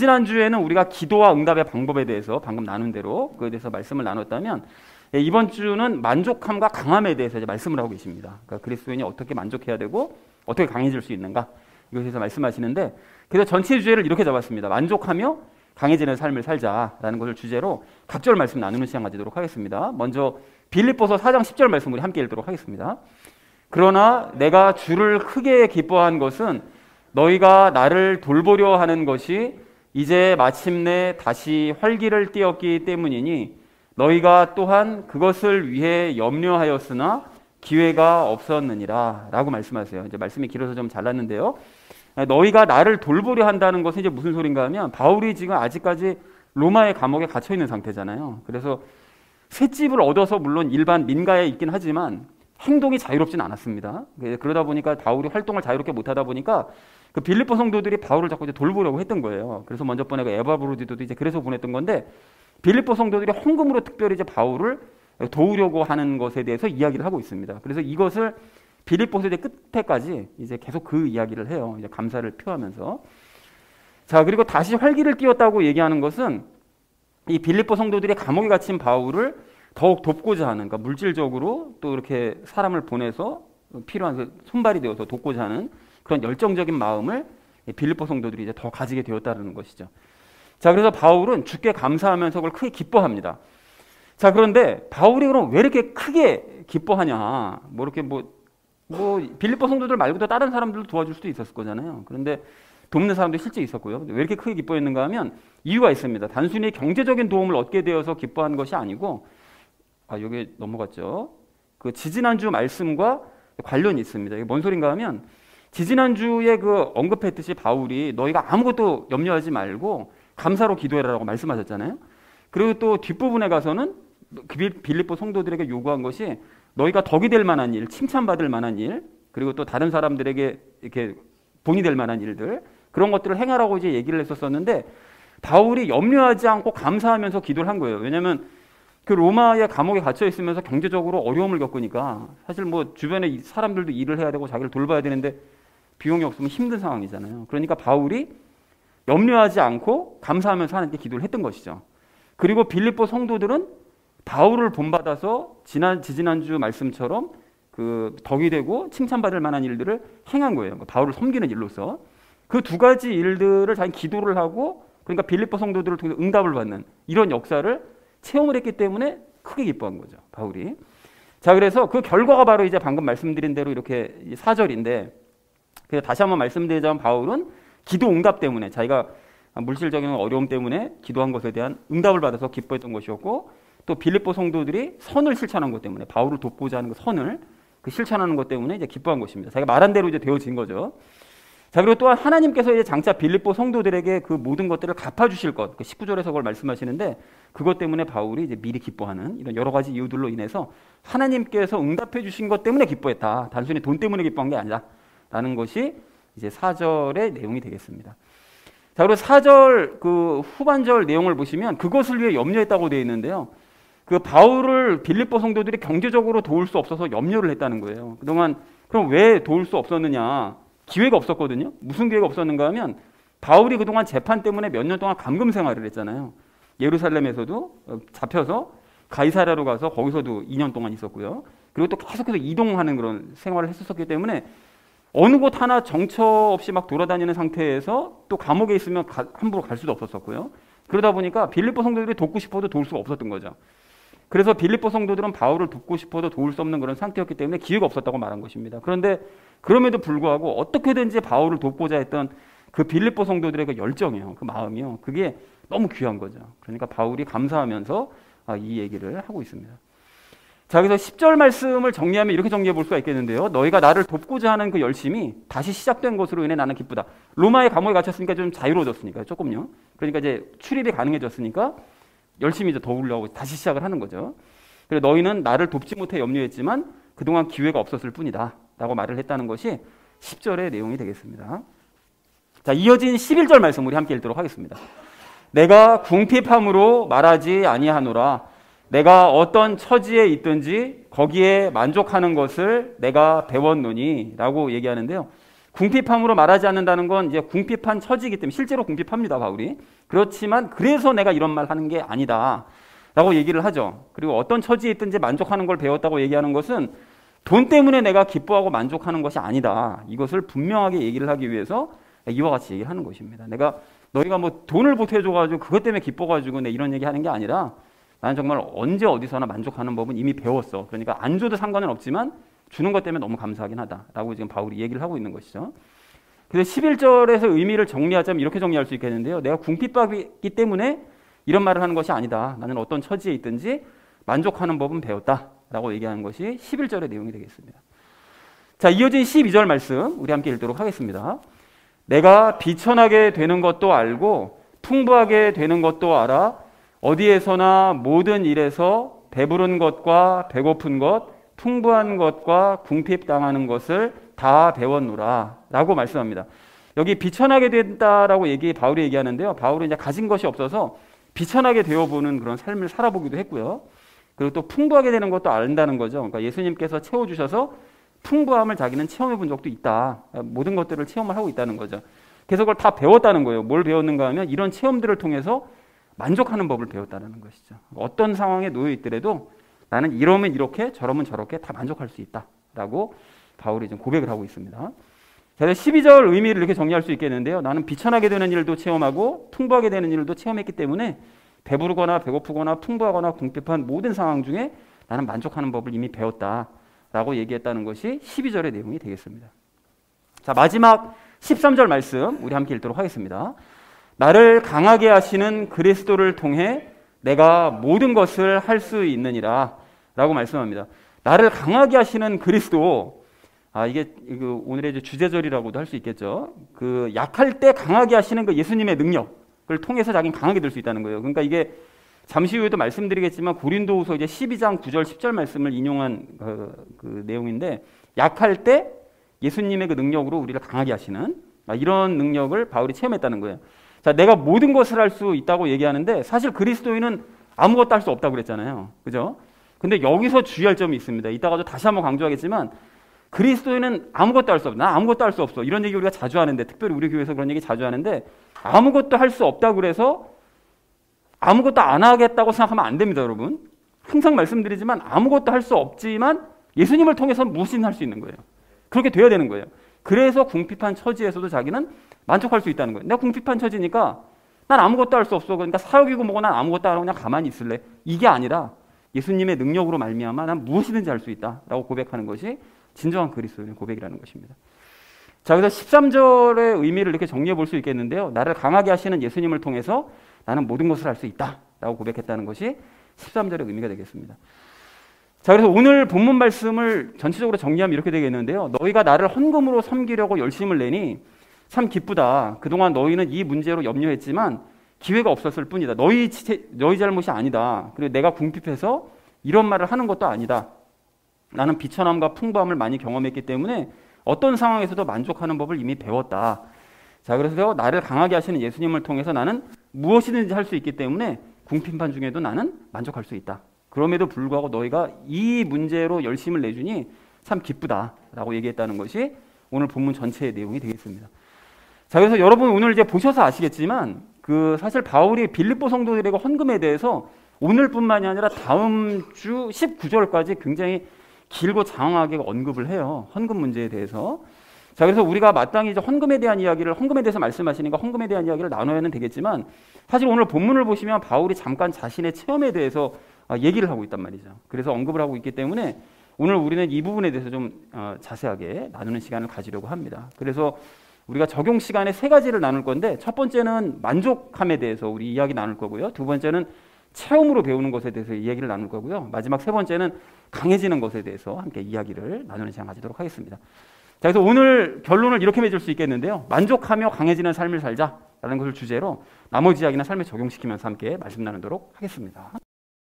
지지난주에는 우리가 기도와 응답의 방법에 대해서 방금 나눈 대로 그에 대해서 말씀을 나눴다면 이번 주는 만족함과 강함에 대해서 이제 말씀을 하고 계십니다. 그러니까 그리스도인이 어떻게 만족해야 되고 어떻게 강해질 수 있는가 이것에 대해서 말씀하시는데 그래서 전체 주제를 이렇게 잡았습니다. 만족하며 강해지는 삶을 살자라는 것을 주제로 각절 말씀 나누는 시간 가지도록 하겠습니다. 먼저 빌립보서 4장 10절 말씀 우리 함께 읽도록 하겠습니다. 그러나 내가 주를 크게 기뻐한 것은 너희가 나를 돌보려 하는 것이 이제 마침내 다시 활기를 띠었기 때문이니 너희가 또한 그것을 위해 염려하였으나 기회가 없었느니라 라고 말씀하세요. 이제 말씀이 길어서 좀 잘랐는데요. 너희가 나를 돌보려 한다는 것은 이제 무슨 소린가 하면 바울이 지금 아직까지 로마의 감옥에 갇혀 있는 상태잖아요. 그래서 새 집을 얻어서 물론 일반 민가에 있긴 하지만 행동이 자유롭진 않았습니다. 그러다 보니까 바울이 활동을 자유롭게 못하다 보니까 그 빌립보 성도들이 바울을 자꾸 이제 돌보려고 했던 거예요. 그래서 먼저 보내고 에바브로디도도 이제 그래서 보냈던 건데 빌립보 성도들이 헌금으로 특별히 이제 바울을 도우려고 하는 것에 대해서 이야기를 하고 있습니다. 그래서 이것을 빌립보서 이제 끝에까지 이제 계속 그 이야기를 해요. 이제 감사를 표하면서. 자, 그리고 다시 활기를 띠었다고 얘기하는 것은 이 빌립보 성도들이 감옥에 갇힌 바울을 더욱 돕고자 하는, 그러니까 물질적으로 또 이렇게 사람을 보내서 필요한 손발이 되어서 돕고자 하는 그런 열정적인 마음을 빌립보 성도들이 이제 더 가지게 되었다는 것이죠. 자, 그래서 바울은 주께 감사하면서 그걸 크게 기뻐합니다. 자, 그런데 바울이 그럼 왜 이렇게 크게 기뻐하냐? 뭐 이렇게 빌립보 성도들 말고도 다른 사람들도 도와줄 수도 있었을 거잖아요. 그런데 돕는 사람도 실제 있었고요. 왜 이렇게 크게 기뻐했는가 하면 이유가 있습니다. 단순히 경제적인 도움을 얻게 되어서 기뻐한 것이 아니고, 여기 넘어갔죠. 그 지지난주 말씀과 관련이 있습니다. 이게 뭔 소린가 하면 지지난주에 그 언급했듯이 바울이 너희가 아무것도 염려하지 말고 감사로 기도해라라고 말씀하셨잖아요. 그리고 또 뒷부분에 가서는 빌립보 성도들에게 요구한 것이 너희가 덕이 될 만한 일, 칭찬받을 만한 일, 그리고 또 다른 사람들에게 이렇게 본이 될 만한 일들, 그런 것들을 행하라고 이제 얘기를 했었었는데 바울이 염려하지 않고 감사하면서 기도를 한 거예요. 왜냐하면 그 로마의 감옥에 갇혀 있으면서 경제적으로 어려움을 겪으니까 사실 뭐 주변에 사람들도 일을 해야 되고 자기를 돌봐야 되는데 비용이 없으면 힘든 상황이잖아요. 그러니까 바울이 염려하지 않고 감사하면서 하나님께 기도를 했던 것이죠. 그리고 빌립보 성도들은 바울을 본받아서 지지난주 말씀처럼 그 덕이 되고 칭찬받을 만한 일들을 행한 거예요. 바울을 섬기는 일로서 그 두 가지 일들을 자기 기도를 하고 그러니까 빌립보 성도들을 통해서 응답을 받는 이런 역사를 체험을 했기 때문에 크게 기뻐한 거죠, 바울이. 자, 그래서 그 결과가 바로 이제 방금 말씀드린 대로 이렇게 4절인데 그래서 다시 한번 말씀드리자면 바울은 기도 응답 때문에 자기가 물질적인 어려움 때문에 기도한 것에 대한 응답을 받아서 기뻐했던 것이었고 또 빌립보 성도들이 선을 실천한 것 때문에 바울을 돕고자 하는 그 선을 실천하는 것 때문에 이제 기뻐한 것입니다. 자기가 말한 대로 이제 되어진 거죠. 자, 그리고 또한 하나님께서 이제 장차 빌립보 성도들에게 그 모든 것들을 갚아주실 것, 19절에서 그걸 말씀하시는데 그것 때문에 바울이 이제 미리 기뻐하는 이런 여러 가지 이유들로 인해서 하나님께서 응답해 주신 것 때문에 기뻐했다. 단순히 돈 때문에 기뻐한 게 아니라라는 것이 이제 4절의 내용이 되겠습니다. 자, 그리고 4절 그 후반절 내용을 보시면 그것을 위해 염려했다고 되어 있는데요. 그 바울을 빌립보 성도들이 경제적으로 도울 수 없어서 염려를 했다는 거예요. 그동안 그럼 왜 도울 수 없었느냐? 기회가 없었거든요. 무슨 기회가 없었는가 하면 바울이 그동안 재판 때문에 몇 년 동안 감금 생활을 했잖아요. 예루살렘에서도 잡혀서 가이사랴로 가서 거기서도 2년 동안 있었고요. 그리고 또 계속해서 이동하는 그런 생활을 했었기 때문에 어느 곳 하나 정처 없이 막 돌아다니는 상태에서 또 감옥에 있으면 함부로 갈 수도 없었었고요. 그러다 보니까 빌립보 성도들이 돕고 싶어도 도울 수가 없었던 거죠. 그래서 빌립보 성도들은 바울을 돕고 싶어도 도울 수 없는 그런 상태였기 때문에 기회가 없었다고 말한 것입니다. 그런데 그럼에도 불구하고 어떻게든지 바울을 돕고자 했던 그 빌립보 성도들의 그 열정이요, 그 마음이요, 그게 너무 귀한 거죠. 그러니까 바울이 감사하면서 이 얘기를 하고 있습니다. 자, 그래서 10절 말씀을 정리하면 이렇게 정리해 볼 수가 있겠는데요. 너희가 나를 돕고자 하는 그 열심이 다시 시작된 것으로 인해 나는 기쁘다. 로마의 감옥에 갇혔으니까 좀 자유로워졌으니까 조금요. 그러니까 이제 출입이 가능해졌으니까 열심히 이제 도우려고 다시 시작을 하는 거죠. 그래서 너희는 나를 돕지 못해 염려했지만 그동안 기회가 없었을 뿐이다 라고 말을 했다는 것이 10절의 내용이 되겠습니다. 자, 이어진 11절 말씀 우리 함께 읽도록 하겠습니다. 내가 궁핍함으로 말하지 아니하노라. 내가 어떤 처지에 있든지 거기에 만족하는 것을 내가 배웠노니 라고 얘기하는데요. 궁핍함으로 말하지 않는다는 건 이제 궁핍한 처지이기 때문에 실제로 궁핍합니다, 바울이. 그렇지만 그래서 내가 이런 말 하는 게 아니다 라고 얘기를 하죠. 그리고 어떤 처지에 있든지 만족하는 걸 배웠다고 얘기하는 것은 돈 때문에 내가 기뻐하고 만족하는 것이 아니다. 이것을 분명하게 얘기를 하기 위해서 이와 같이 얘기를 하는 것입니다. 내가 너희가 뭐 돈을 보태줘가지고 그것 때문에 기뻐가지고 내 이런 얘기 하는 게 아니라 나는 정말 언제 어디서나 만족하는 법은 이미 배웠어. 그러니까 안 줘도 상관은 없지만 주는 것 때문에 너무 감사하긴 하다라고 지금 바울이 얘기를 하고 있는 것이죠. 그래서 11절에서 의미를 정리하자면 이렇게 정리할 수 있겠는데요. 내가 궁핍받기 때문에 이런 말을 하는 것이 아니다. 나는 어떤 처지에 있든지 만족하는 법은 배웠다라고 얘기하는 것이 11절의 내용이 되겠습니다. 자, 이어진 12절 말씀 우리 함께 읽도록 하겠습니다. 내가 비천하게 되는 것도 알고 풍부하게 되는 것도 알아 어디에서나 모든 일에서 배부른 것과 배고픈 것, 풍부한 것과 궁핍당하는 것을 다 배웠노라 라고 말씀합니다. 여기 비천하게 된다라고 바울이 얘기하는데요. 바울은 이제 가진 것이 없어서 비천하게 되어보는 그런 삶을 살아보기도 했고요. 그리고 또 풍부하게 되는 것도 안다는 거죠. 그러니까 예수님께서 채워주셔서 풍부함을 자기는 체험해 본 적도 있다. 모든 것들을 체험을 하고 있다는 거죠. 그래서 그걸 다 배웠다는 거예요. 뭘 배웠는가 하면 이런 체험들을 통해서 만족하는 법을 배웠다는 것이죠. 어떤 상황에 놓여 있더라도 나는 이러면 이렇게 저러면 저렇게 다 만족할 수 있다라고 바울이 좀 고백을 하고 있습니다. 그래서 12절 의미를 이렇게 정리할 수 있겠는데요. 나는 비천하게 되는 일도 체험하고 풍부하게 되는 일도 체험했기 때문에 배부르거나 배고프거나 풍부하거나 궁핍한 모든 상황 중에 나는 만족하는 법을 이미 배웠다라고 얘기했다는 것이 12절의 내용이 되겠습니다. 자, 마지막 13절 말씀 우리 함께 읽도록 하겠습니다. 나를 강하게 하시는 그리스도를 통해 내가 모든 것을 할 수 있느니라 라고 말씀합니다. 나를 강하게 하시는 그리스도, 이게 오늘의 주제절이라고도 할 수 있겠죠. 그 약할 때 강하게 하시는 그 예수님의 능력을 통해서 자기는 강하게 될 수 있다는 거예요. 그러니까 이게 잠시 후에도 말씀드리겠지만 고린도후서 이제 12장 9절 10절 말씀을 인용한 그 내용인데, 약할 때 예수님의 그 능력으로 우리를 강하게 하시는 이런 능력을 바울이 체험했다는 거예요. 자, 내가 모든 것을 할 수 있다고 얘기하는데 사실 그리스도인은 아무것도 할 수 없다고 그랬잖아요. 그죠? 근데 여기서 주의할 점이 있습니다. 이따가도 다시 한번 강조하겠지만 그리스도인은 아무것도 할 수 없어. 나 아무것도 할 수 없어. 이런 얘기 우리가 자주 하는데, 특별히 우리 교회에서 그런 얘기 자주 하는데, 아무것도 할 수 없다고 그래서 아무것도 안 하겠다고 생각하면 안 됩니다, 여러분. 항상 말씀드리지만 아무것도 할 수 없지만 예수님을 통해서 무엇이든 할 수 있는 거예요. 그렇게 돼야 되는 거예요. 그래서 궁핍한 처지에서도 자기는 만족할 수 있다는 거예요. 내가 궁핍한 처지니까 난 아무것도 할 수 없어. 그러니까 사역이고 뭐고 난 아무것도 안 하고 그냥 가만히 있을래. 이게 아니라 예수님의 능력으로 말미암아 난 무엇이든지 할 수 있다라고 고백하는 것이 진정한 그리스도인의 고백이라는 것입니다. 자, 그래서 13절의 의미를 이렇게 정리해 볼 수 있겠는데요. 나를 강하게 하시는 예수님을 통해서 나는 모든 것을 할 수 있다라고 고백했다는 것이 13절의 의미가 되겠습니다. 자, 그래서 오늘 본문 말씀을 전체적으로 정리하면 이렇게 되겠는데요. 너희가 나를 헌금으로 섬기려고 열심을 내니 참 기쁘다. 그동안 너희는 이 문제로 염려했지만 기회가 없었을 뿐이다. 너희 잘못이 아니다. 그리고 내가 궁핍해서 이런 말을 하는 것도 아니다. 나는 비천함과 풍부함을 많이 경험했기 때문에 어떤 상황에서도 만족하는 법을 이미 배웠다. 자, 그래서 나를 강하게 하시는 예수님을 통해서 나는 무엇이든지 할 수 있기 때문에 궁핍한 중에도 나는 만족할 수 있다. 그럼에도 불구하고 너희가 이 문제로 열심을 내주니 참 기쁘다라고 얘기했다는 것이 오늘 본문 전체의 내용이 되겠습니다. 자, 그래서 여러분 오늘 이제 보셔서 아시겠지만 사실 바울이 빌립보 성도들에게 헌금에 대해서 오늘뿐만이 아니라 다음 주 19절까지 굉장히 길고 장황하게 언급을 해요. 헌금 문제에 대해서. 자, 그래서 우리가 마땅히 이제 헌금에 대해서 말씀하시니까 헌금에 대한 이야기를 나눠야는 되겠지만, 사실 오늘 본문을 보시면 바울이 잠깐 자신의 체험에 대해서 얘기를 하고 있단 말이죠. 그래서 언급을 하고 있기 때문에 오늘 우리는 이 부분에 대해서 좀 자세하게 나누는 시간을 가지려고 합니다. 그래서 우리가 적용 시간에 3가지를 나눌 건데, 첫 번째는 만족함에 대해서 우리 이야기 나눌 거고요. 두 번째는 체험으로 배우는 것에 대해서 이야기를 나눌 거고요. 마지막 3번째는 강해지는 것에 대해서 함께 이야기를 나누는 시간 가지도록 하겠습니다. 자, 그래서 오늘 결론을 이렇게 맺을 수 있겠는데요. 만족하며 강해지는 삶을 살자라는 것을 주제로 나머지 이야기나 삶에 적용시키면서 함께 말씀 나누도록 하겠습니다.